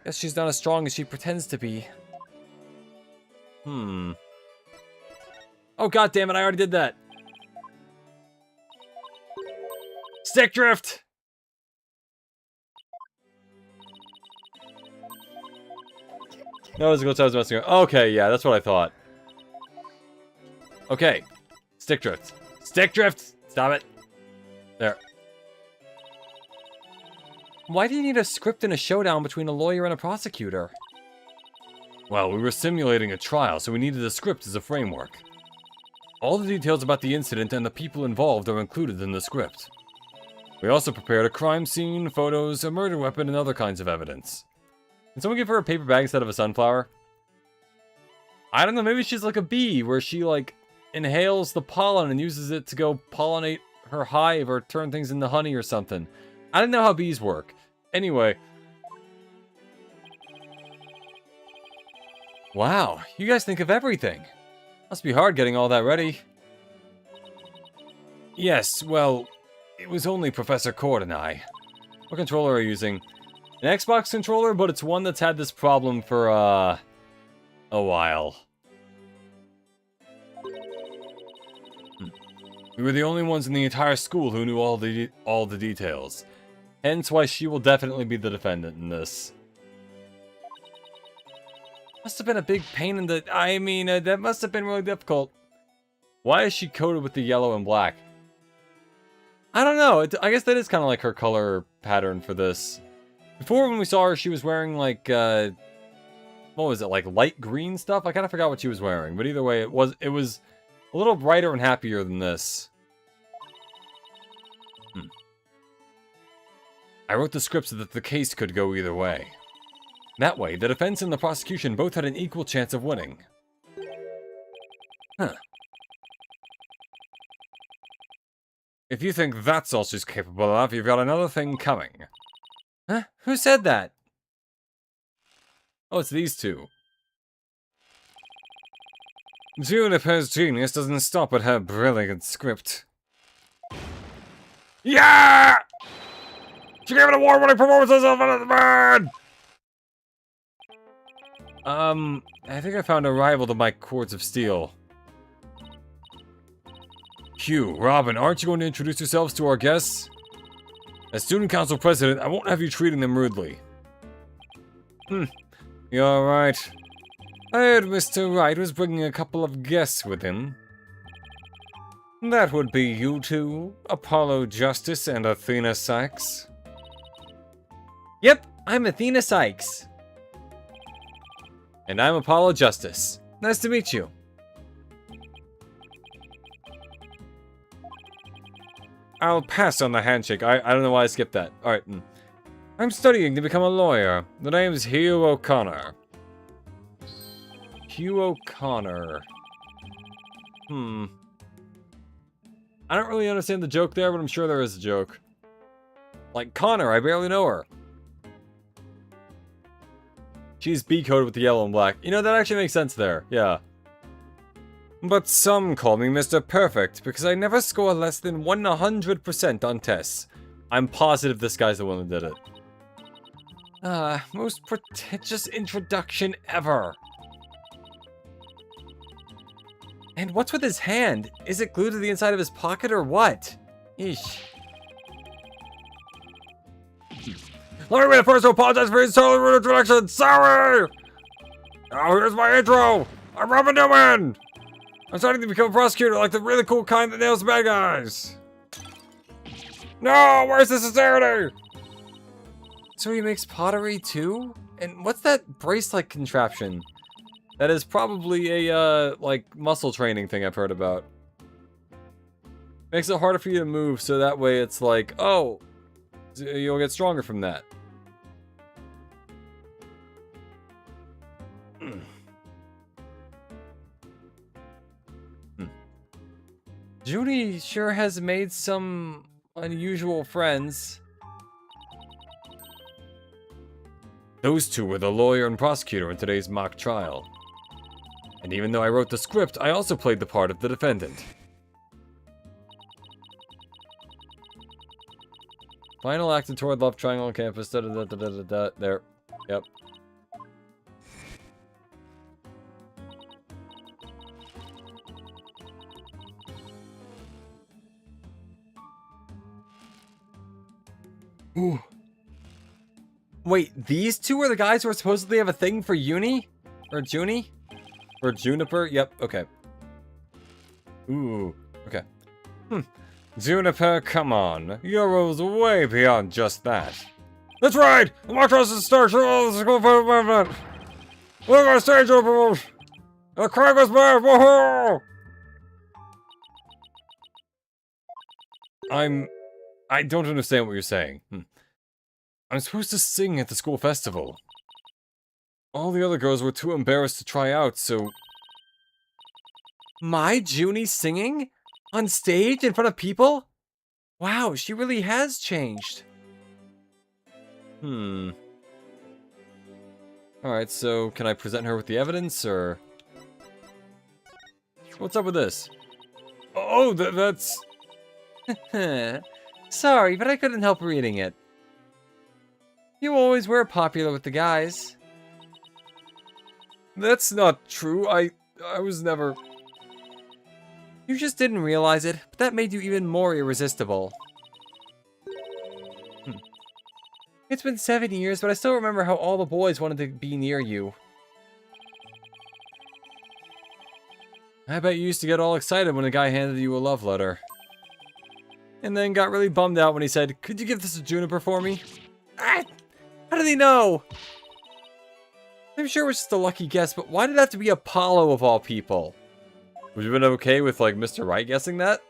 Guess she's not as strong as she pretends to be. Oh, god damn it, I already did that. Stick drift! That was a glitch I was messing around. Okay, yeah, that's what I thought. Okay. Stick drift. Stick drift! Stop it. There. Why do you need a script in a showdown between a lawyer and a prosecutor? Well, we were simulating a trial, so we needed a script as a framework. All the details about the incident and the people involved are included in the script. We also prepared a crime scene, photos, a murder weapon, and other kinds of evidence. Can someone give her a paper bag instead of a sunflower? I don't know, maybe she's like a bee, where she, like, inhales the pollen and uses it to go pollinate her hive or turn things into honey or something. I don't know how bees work. Anyway. Wow, you guys think of everything. Must be hard getting all that ready. Yes, well, it was only Professor Court and I. What controller are you using? An Xbox controller, but it's one that's had this problem for, a while. We were the only ones in the entire school who knew all the details. Hence why she will definitely be the defendant in this. Must have been a big pain in the... I mean, that must have been really difficult. Why is she coated with the yellow and black? I don't know. I guess that is kind of like her color pattern for this. Before, when we saw her, she was wearing, like, what was it, like light green stuff? I kind of forgot what she was wearing. But either way, it was a little brighter and happier than this. I wrote the script so that the case could go either way. That way, the defense and the prosecution both had an equal chance of winning. Huh. If you think that's all she's capable of, you've got another thing coming. Huh? Who said that? Oh, it's these two. Juniper's genius doesn't stop at her brilliant script. Yeah! She gave it award-winning performances of the man! I think I found a rival to my Cords of Steel. Hugh, Robin, aren't you going to introduce yourselves to our guests? As student council president, I won't have you treating them rudely. You're right. I heard Mr. Wright was bringing a couple of guests with him. That would be you two, Apollo Justice and Athena Sykes. Yep, I'm Athena Sykes. And I'm Apollo Justice. Nice to meet you. I'll pass on the handshake. I don't know why I skipped that. Alright. I'm studying to become a lawyer. The name's Hugh O'Connor. Hugh O'Connor. I don't really understand the joke there, but I'm sure there is a joke. Like, Connor, I barely know her. She's B-coded with the yellow and black. You know, that actually makes sense there. Yeah. But some call me Mr. Perfect because I never score less than 100% on tests. I'm positive this guy's the one who did it. Most pretentious introduction ever. And what's with his hand? Is it glued to the inside of his pocket or what? Eesh. Let me be the first to apologize for his totally rude introduction. Sorry! Now here's my intro. I'm Robin Newman. I'm starting to become a prosecutor, like the really cool kind that nails bad guys. No, where's the sincerity? So he makes pottery too? And what's that brace-like contraption? That is probably a, like, muscle training thing I've heard about. Makes it harder for you to move, so that way it's like, oh, you'll get stronger from that. Junie sure has made some unusual friends. Those two were the lawyer and prosecutor in today's mock trial. And even though I wrote the script, I also played the part of the defendant. Final act toward love triangle on campus. Da, da, da, da, da, da, there. Yep. Ooh. Wait, these two are the guys who are supposedly have a thing for Uni? Or Junie? Or Juniper? Yep, okay. Ooh, okay. Juniper, come on. Your role's way beyond just that. That's right! The mock trial is the start. We're gonna stage open. The crowd goes back. Woohoo! I don't understand what you're saying. I'm supposed to sing at the school festival. All the other girls were too embarrassed to try out, so... My Junie singing? On stage in front of people? Wow, she really has changed. Alright, so can I present her with the evidence, or... What's up with this? Oh, that's... Sorry, but I couldn't help reading it. You always were popular with the guys. That's not true. I was never... You just didn't realize it, but that made you even more irresistible. It's been 7 years, but I still remember how all the boys wanted to be near you. I bet you used to get all excited when a guy handed you a love letter. And then got really bummed out when he said, "Could you give this to Juniper for me?" Ah, how did he know? I'm sure it was just a lucky guess, but why did it have to be Apollo of all people? Would you have been okay with, like, Mr. Right guessing that?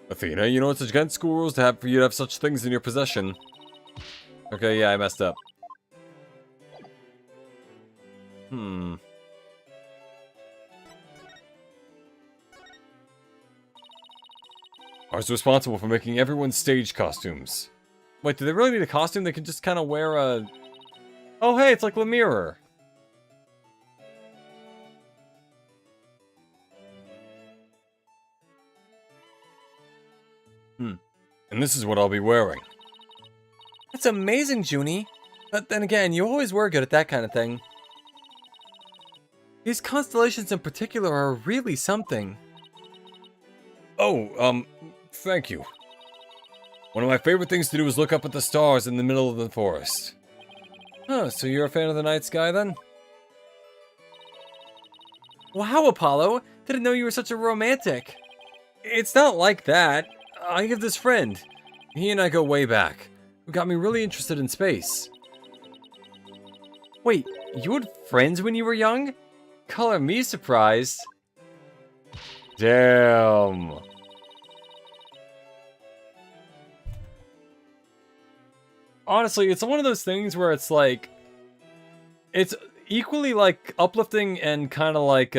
Athena, you know it's against school rules for you to have such things in your possession. Okay, yeah, I messed up. I was responsible for making everyone's stage costumes. Wait, do they really need a costume? They can just kind of wear a... Oh, hey, it's like Le Mirror. And this is what I'll be wearing. That's amazing, Junie. But then again, you always were good at that kind of thing. These constellations in particular are really something. Oh, thank you. One of my favorite things to do is look up at the stars in the middle of the forest. Huh, so you're a fan of the night sky then? Wow, Apollo! Didn't know you were such a romantic. It's not like that. I have this friend. He and I go way back. Who got me really interested in space. Wait, you had friends when you were young? Color me surprised. Damn. Honestly, it's one of those things where it's like... It's equally, like, uplifting and kind of like,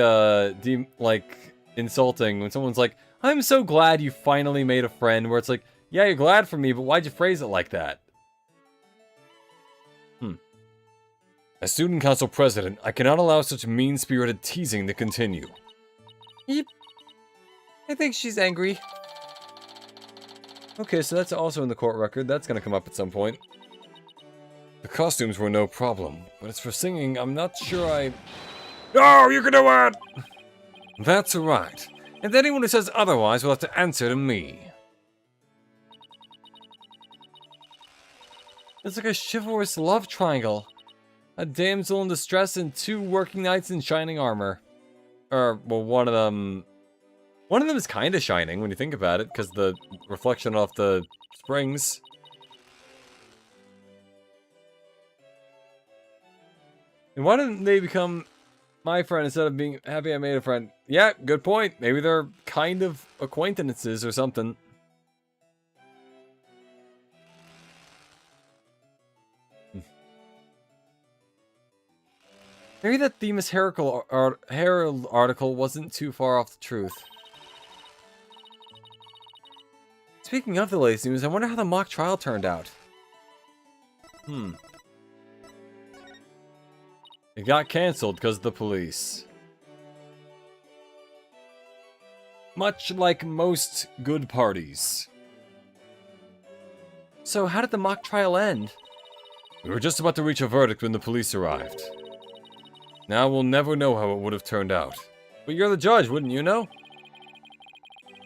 insulting when someone's like, I'm so glad you finally made a friend, where it's like, yeah, you're glad for me, but why'd you phrase it like that? As student council president, I cannot allow such mean-spirited teasing to continue. Yep. I think she's angry. Okay, so that's also in the court record. That's gonna come up at some point. The costumes were no problem, but as for singing, I'm not sure I... No, you can do it! That's right. And anyone who says otherwise will have to answer to me. It's like a chivalrous love triangle. A damsel in distress and 2 working knights in shining armor. Or, well, one of them is kind of shining when you think about it, because the reflection off the springs. And why didn't they become my friend instead of being happy I made a friend? Yeah, good point. Maybe they're kind of acquaintances or something. Maybe that Themis Herald article wasn't too far off the truth. Speaking of the latest news, I wonder how the mock trial turned out. It got cancelled because of the police. Much like most good parties. So how did the mock trial end? We were just about to reach a verdict when the police arrived. Now we'll never know how it would have turned out. But you're the judge, wouldn't you know?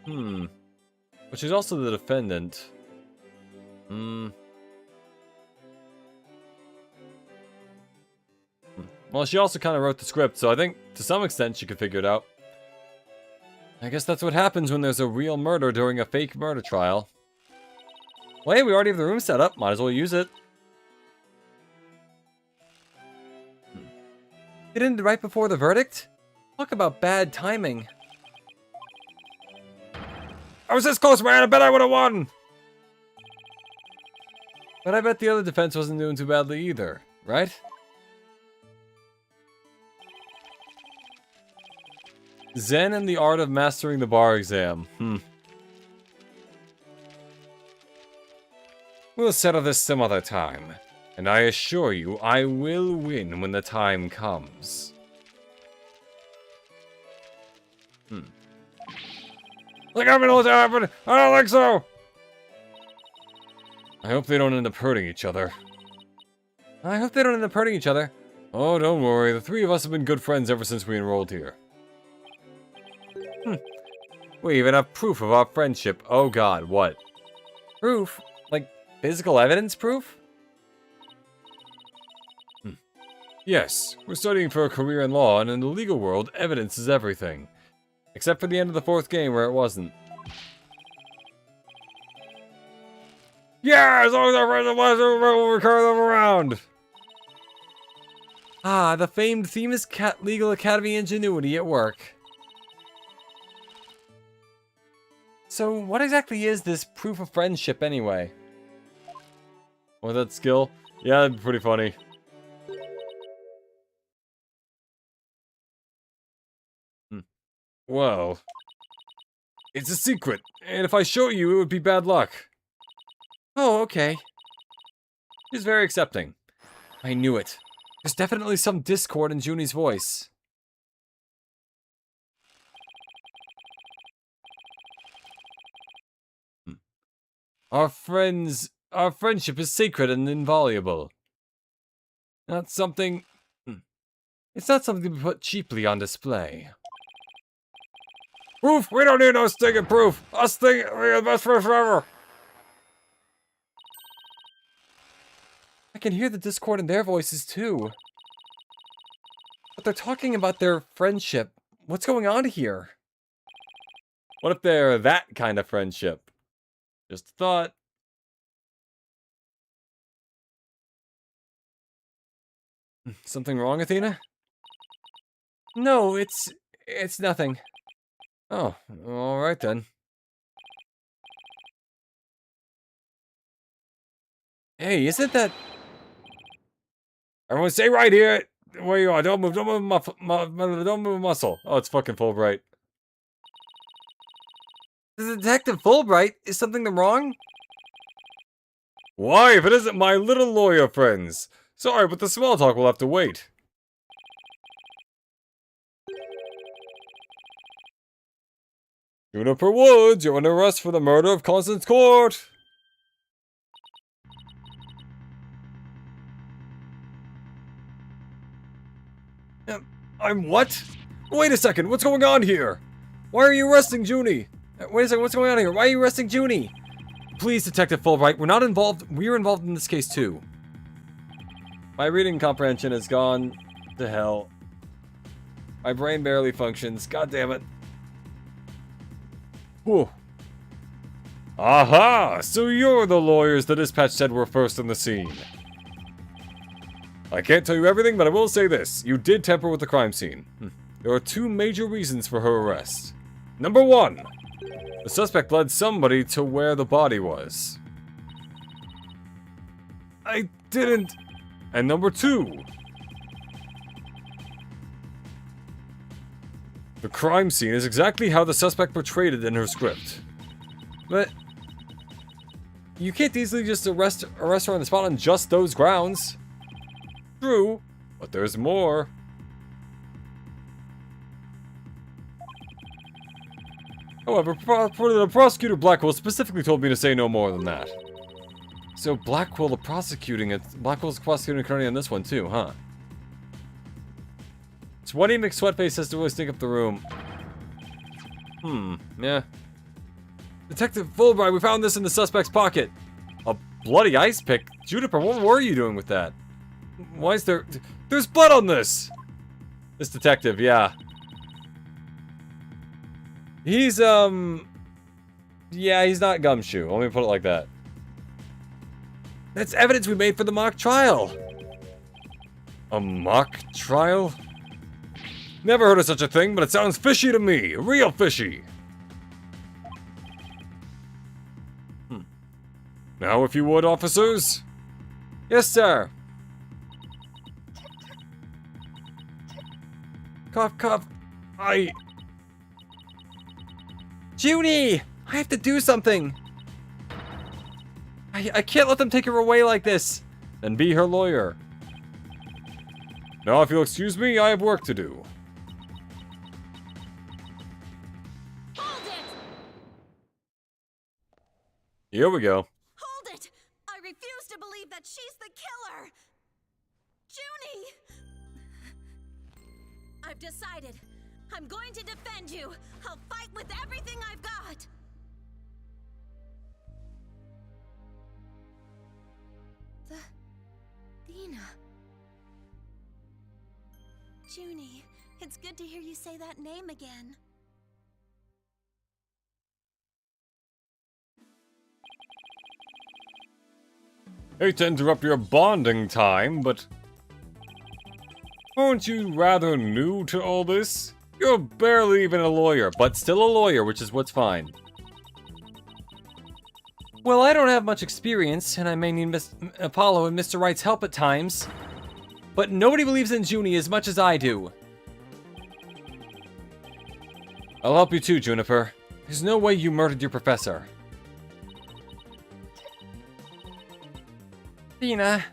But she's also the defendant. Well, she also kind of wrote the script, so I think, to some extent, she could figure it out. I guess that's what happens when there's a real murder during a fake murder trial. Well, hey, we already have the room set up. Might as well use it. It ended right before the verdict? Talk about bad timing. I was this close, man. I bet I would have won. But I bet the other defense wasn't doing too badly either, right? Zen and the art of mastering the bar exam. We'll settle this some other time. And I assure you, I will win when the time comes. Like I'm gonna let that happen! I don't think so! I hope they don't end up hurting each other. I hope they don't end up hurting each other. Oh, don't worry. The 3 of us have been good friends ever since we enrolled here. We even have proof of our friendship. Oh god, what? Proof? Like, physical evidence proof? Yes, we're studying for a career in law, and in the legal world, evidence is everything. Except for the end of the 4th game where it wasn't. Yeah, as long as our friends are blessed, we'll carry them around! Ah, the famed Themis Legal Academy ingenuity at work. So, what exactly is this proof of friendship anyway? Or that skill? Yeah, that'd be pretty funny. Well, it's a secret, and if I show you, it would be bad luck. Oh, okay. He's very accepting. I knew it. There's definitely some discord in Junie's voice. Our friendship is sacred and inviolable. Not something... It's not something to be put cheaply on display. Proof? We don't need no stinking proof! We're the best friends forever! I can hear the discord in their voices too. But they're talking about their friendship. What's going on here? What if they're that kind of friendship? Just a thought. Something wrong, Athena? No, it's nothing. Oh, alright then. Hey, isn't that... Everyone stay right here! Where you are, don't move a muscle. Oh, it's fucking Fulbright. Detective Fulbright, is something wrong? Why, if it isn't my little lawyer friends? Sorry, but the small talk will have to wait. Juniper Woods, you're under arrest for the murder of Constance Court. I'm what? Wait a second, what's going on here? Why are you arresting Junie? Wait a second, what's going on here? Why are you arresting Junie? Please, Detective Fulbright, we're not involved. We're involved in this case too. My reading comprehension has gone to hell. My brain barely functions. God damn it. Whew. Aha! So you're the lawyers the dispatch said were first on the scene. I can't tell you everything, but I will say this. You did tamper with the crime scene. There are two major reasons for her arrest. Number one, the suspect led somebody to where the body was. I didn't. And number two, the crime scene is exactly how the suspect portrayed it in her script. But you can't easily just arrest her on the spot on just those grounds. True, but there's more. However, the prosecutor Blackwell specifically told me to say no more than that. So Blackwell's the prosecuting attorney on this one too, huh? Sweaty McSweatface has to really stink up the room. Yeah. Detective Fulbright, we found this in the suspect's pocket. A bloody ice pick? Juniper, what were you doing with that? Why is there's blood on this! This detective, yeah. He's, yeah, he's not gumshoe. Let me put it like that. That's evidence we made for the mock trial. A mock trial? Never heard of such a thing, but it sounds fishy to me. Real fishy. Now, if you would, officers. Yes, sir. Cough, cough. Junie! I have to do something. I can't let them take her away like this. Then be her lawyer. Now, if you'll excuse me, I have work to do. Hold it! Here we go. Hold it! I refuse to believe that she's the killer! Junie! I've decided. I'm going to defend you. I'll fight with everything I've got. Dina. Junie, it's good to hear you say that name again. Hate to interrupt your bonding time, but aren't you rather new to all this? You're barely even a lawyer, but still a lawyer, which is what's fine. Well, I don't have much experience, and I may need Miss Apollo and Mr. Wright's help at times. But nobody believes in Junie as much as I do. I'll help you too, Juniper. There's no way you murdered your professor. Dina.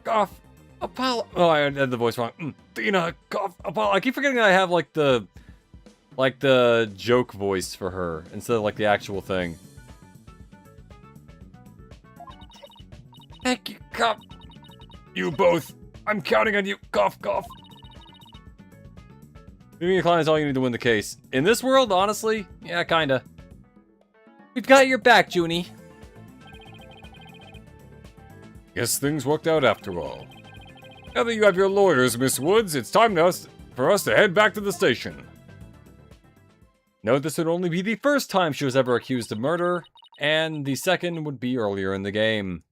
Cough. Apollo. Oh, I had the voice wrong. Dina. Cough. Apollo. I keep forgetting that I have like the joke voice for her instead of like the actual thing. Thank you, cough. You both. I'm counting on you. Cough, cough. Leaving a client is all you need to win the case. In this world, honestly, yeah, kinda. We've got your back, Junie. Guess things worked out after all. Now that you have your lawyers, Miss Woods, it's time for us to head back to the station. Note this would only be the first time she was ever accused of murder, and the second would be earlier in the game.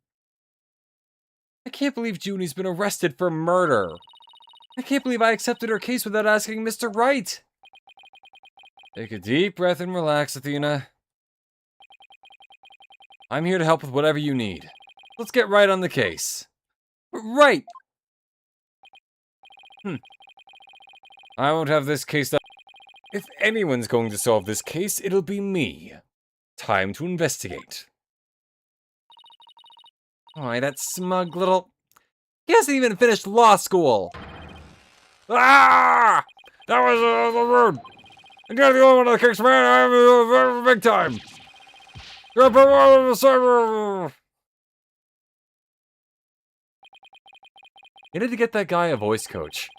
I can't believe Junie's been arrested for murder. I can't believe I accepted her case without asking Mr. Wright. Take a deep breath and relax, Athena. I'm here to help with whatever you need. Let's get right on the case. Right! I won't have this case If anyone's going to solve this case, it'll be me. Time to investigate. Why, that smug little... He hasn't even finished law school! Ah! That was rude! And you're the only one that kicks me, I'm big time! You're You need to get that guy a voice coach.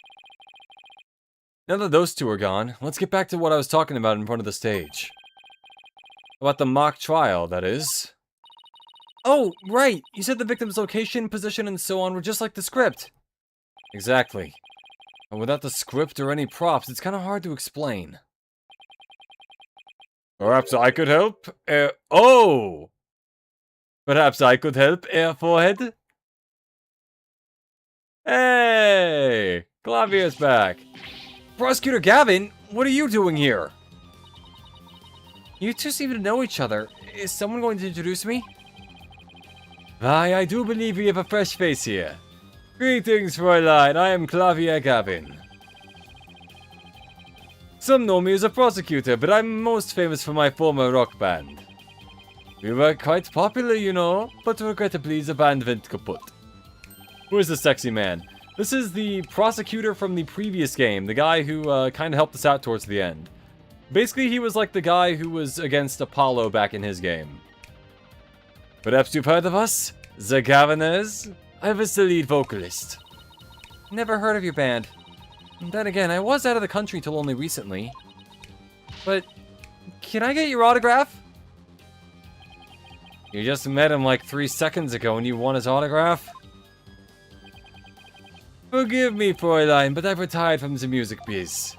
Now that those two are gone, let's get back to what I was talking about in front of the stage. About the mock trial, that is. Oh, right! You said the victim's location, position, and so on were just like the script. Exactly. And without the script or any props, it's kind of hard to explain. Perhaps I could help? Oh! Perhaps I could help, Forehead? Hey! Clavier's back. Prosecutor Gavin, what are you doing here? You two seem to know each other. Is someone going to introduce me? Why, I do believe we have a fresh face here. Greetings, Fräulein. I am Clavier Gavin. Some know me as a prosecutor, but I'm most famous for my former rock band. We were quite popular, you know, but regrettably the band went kaput. Who is the sexy man? This is the prosecutor from the previous game, the guy who kind of helped us out towards the end. Basically, he was like the guy who was against Apollo back in his game. Perhaps you've heard of us? The Gaviners? I was the lead vocalist. Never heard of your band. Then again, I was out of the country till only recently. But, can I get your autograph? You just met him like 3 seconds ago and you want his autograph? Forgive me, Fräulein, but I've retired from the music biz.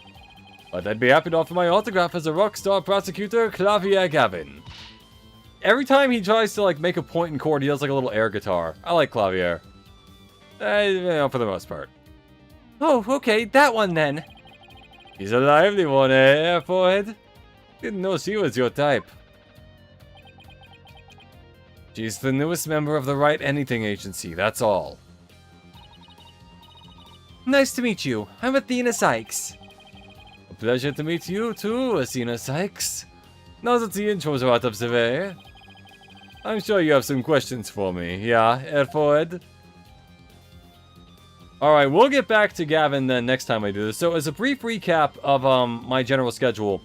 But I'd be happy to offer my autograph as a rock star prosecutor, Clavier Gavin. Every time he tries to like make a point in court, he does like a little air guitar. I like Clavier. For the most part. Oh, okay, that one then. He's a lively one, eh, Forehead? Didn't know she was your type. She's the newest member of the Write Anything Agency, that's all. Nice to meet you. I'm Athena Sykes. A pleasure to meet you too, Athena Sykes. Now that the intros are out of the way, I'm sure you have some questions for me, yeah, Forehead? Alright, we'll get back to Gavin then next time I do this. So as a brief recap of my general schedule,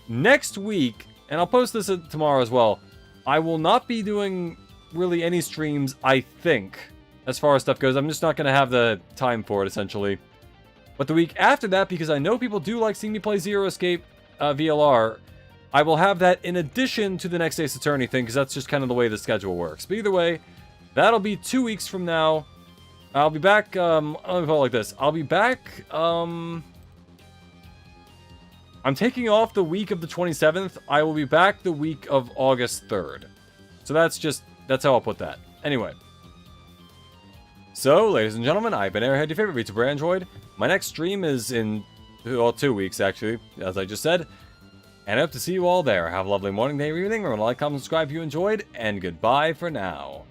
next week, and I'll post this tomorrow as well, I will not be doing really any streams, I think. As far as stuff goes, I'm just not going to have the time for it, essentially. But the week after that, because I know people do like seeing me play Zero Escape VLR, I will have that in addition to the next Ace Attorney thing, because that's just kind of the way the schedule works. But either way, that'll be 2 weeks from now. I'll be back, let me put it like this. I'll be back, I'm taking off the week of the 27th. I will be back the week of August 3rd. So that's how I'll put that. Anyway. So, ladies and gentlemen, I've been Airhead, your favorite VTuber Android. My next stream is in, well, 2 weeks, actually, as I just said. And I hope to see you all there. Have a lovely morning, day, or evening. Remember to like, comment, subscribe if you enjoyed, and goodbye for now.